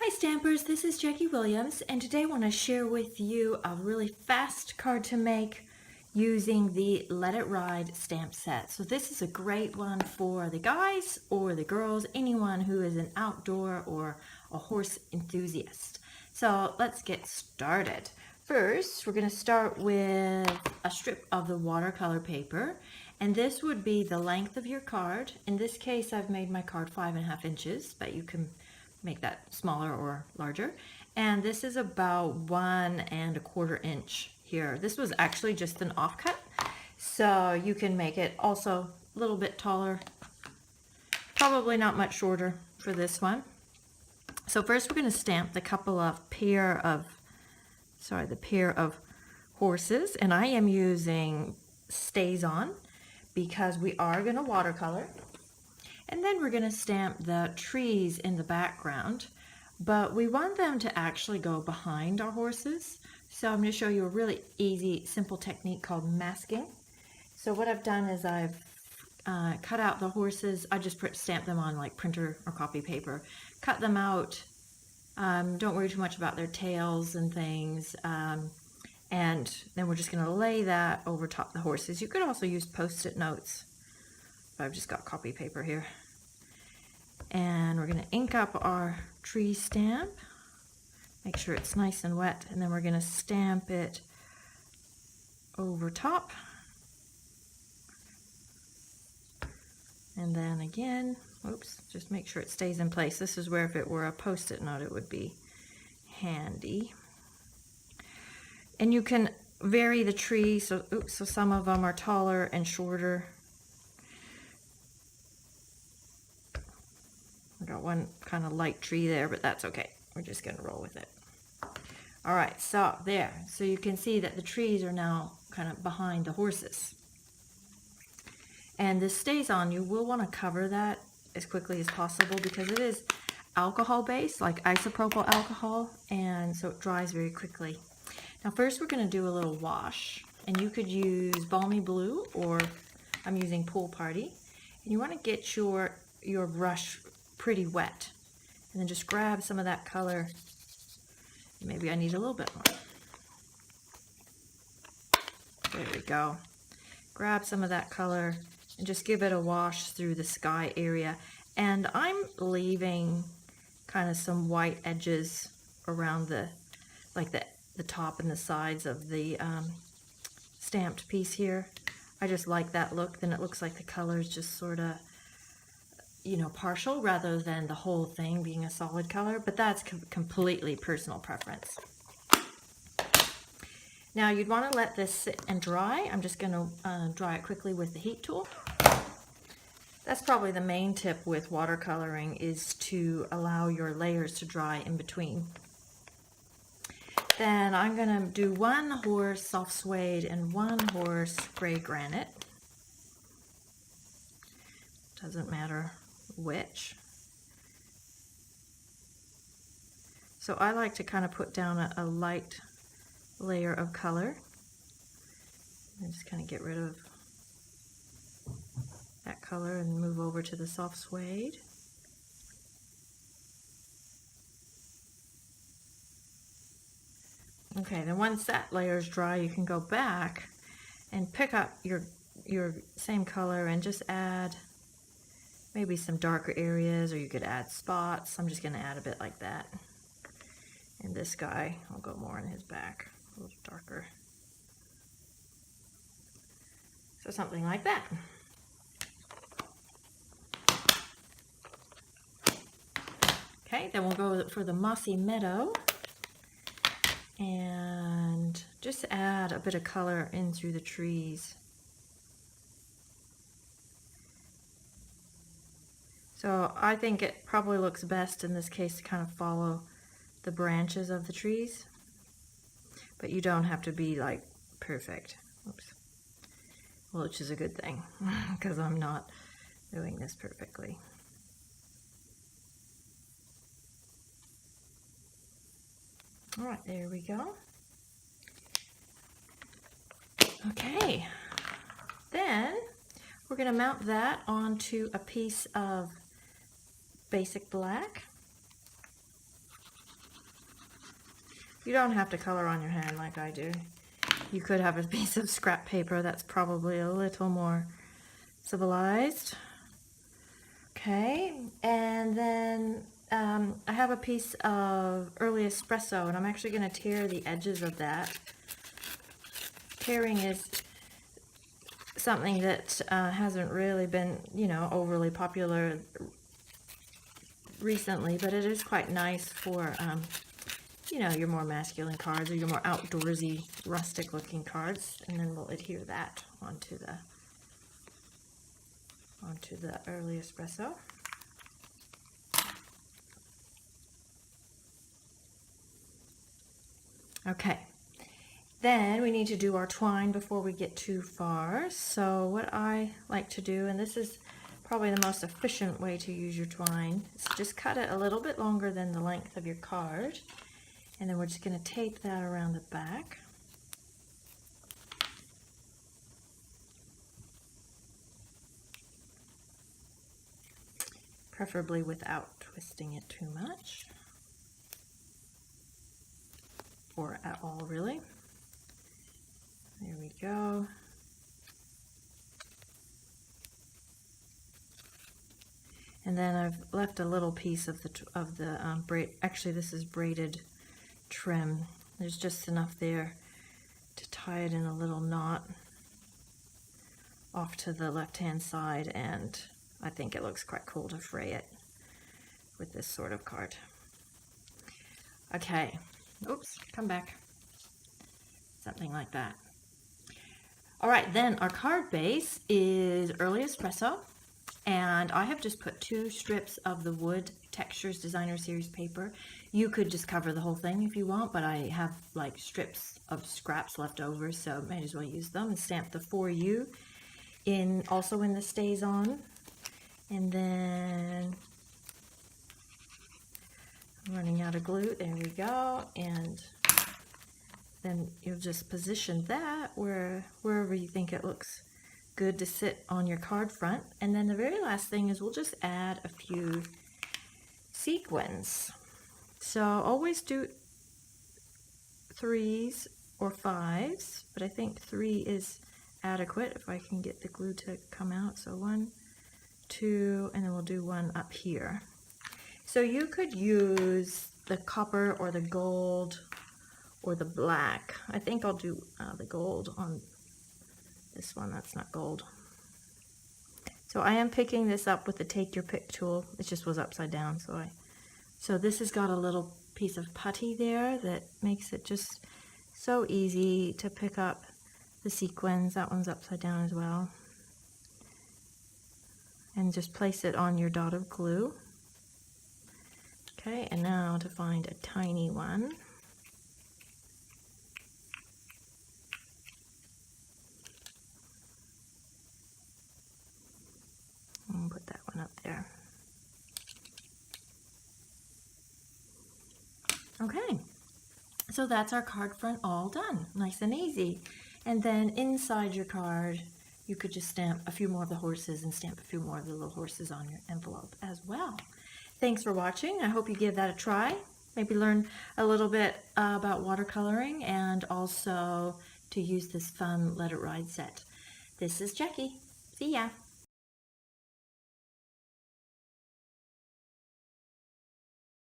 Hi Stampers, this is Jackie Williams, and today I want to share with you a really fast card to make using the Let It Ride stamp set. So this is a great one for the guys or the girls, anyone who is an outdoor or a horse enthusiast. So let's get started. First, we're going to start with a strip of the watercolor paper, and this would be the length of your card. In this case, I've made my card 5.5 inches, but you can make that smaller or larger. And this is about 1¼ inch here. This was actually just an offcut, so you can make it also a little bit taller, probably not much shorter for this one. So first we're going to stamp the pair of horses, and I am using StazOn because we are going to watercolor. And then we're going to stamp the trees in the background, but we want them to actually go behind our horses. So I'm going to show you a really easy, simple technique called masking. So what I've done is I've cut out the horses. I just stamp them on like printer or copy paper. Cut them out. Don't worry too much about their tails and things. And then we're just going to lay that over top of the horses. You could also use Post-it notes. I've just got copy paper here. And we're going to ink up our tree stamp. Make sure it's nice and wet. And then we're going to stamp it over top. And then again, oops, just make sure it stays in place. This is where if it were a Post-it note, it would be handy. And you can vary the tree. So some of them are taller and shorter. I got one kind of light tree there, but that's okay. We're just going to roll with it. All right, so there. So you can see that the trees are now kind of behind the horses. And this StazOn. You will want to cover that as quickly as possible because it is alcohol-based, like isopropyl alcohol, and so it dries very quickly. Now first we're going to do a little wash, and you could use Balmy Blue, or I'm using Pool Party. And you want to get your brush pretty wet, and then just grab some of that color. Maybe I need a little bit more. There we go. Grab some of that color and just give it a wash through the sky area. And I'm leaving kind of some white edges around the top and the sides of the stamped piece here. I just like that look. Then it looks like the color is just sort of, you know, partial rather than the whole thing being a solid color, but that's completely personal preference. Now you'd want to let this sit and dry. I'm just going to dry it quickly with the heat tool. That's probably the main tip with watercoloring, is to allow your layers to dry in between. Then I'm going to do one horse soft suede and one horse gray granite. Doesn't matter which. So I like to kind of put down a light layer of color and just kind of get rid of that color and move over to the soft suede. Okay, then once that layer is dry, you can go back and pick up your same color and just add maybe some darker areas, or you could add spots. I'm just going to add a bit like that. And this guy, I'll go more on his back, a little darker. So something like that. Okay, then we'll go for the mossy meadow and just add a bit of color in through the trees. So I think it probably looks best in this case to kind of follow the branches of the trees, but you don't have to be like perfect. Oops. Well, which is a good thing because I'm not doing this perfectly. All right, there we go. Okay, then we're going to mount that onto a piece of basic black. You don't have to color on your hand like I do. You could have a piece of scrap paper that's probably a little more civilized. Okay, and then I have a piece of early espresso, and I'm actually going to tear the edges of that. Tearing is something that hasn't really been, you know, overly popular recently, but it is quite nice for, you know, your more masculine cards or your more outdoorsy, rustic-looking cards, and then we'll adhere that onto the early espresso. Okay, then we need to do our twine before we get too far. So what I like to do, and this is probably the most efficient way to use your twine, is just cut it a little bit longer than the length of your card. And then we're just going to tape that around the back. Preferably without twisting it too much. Or at all, really. There we go. And then I've left a little piece of the braid. Actually, this is braided trim. There's just enough there to tie it in a little knot off to the left-hand side, and I think it looks quite cool to fray it with this sort of card. Okay. Oops, come back. Something like that. All right, then our card base is early espresso, and I have just put 2 strips of the Wood Textures Designer Series paper. You could just cover the whole thing if you want, but I have like strips of scraps left over, so might as well use them, and stamp the For You also in the Stays On. And then I'm running out of glue. There we go. And then you'll just position that wherever you think it looks good to sit on your card front. And then the very last thing is we'll just add a few sequins. So always do 3s or 5s, but I think 3 is adequate if I can get the glue to come out. So 1, 2, and then we'll do 1 up here. So you could use the copper or the gold or the black. I think I'll do the gold on this one. That's not gold. So I am picking this up with the Take Your Pick tool. It just was upside down, so this has got a little piece of putty there that makes it just so easy to pick up the sequins. That one's upside down as well. And just place it on your dot of glue. Okay, and now to find a tiny one. And put that one up there. Okay, so that's our card front all done, nice and easy. And then inside your card, you could just stamp a few more of the horses and stamp a few more of the little horses on your envelope as well. Thanks for watching. I hope you give that a try. Maybe learn a little bit about watercoloring and also to use this fun Let It Ride set. This is Jackie. See ya.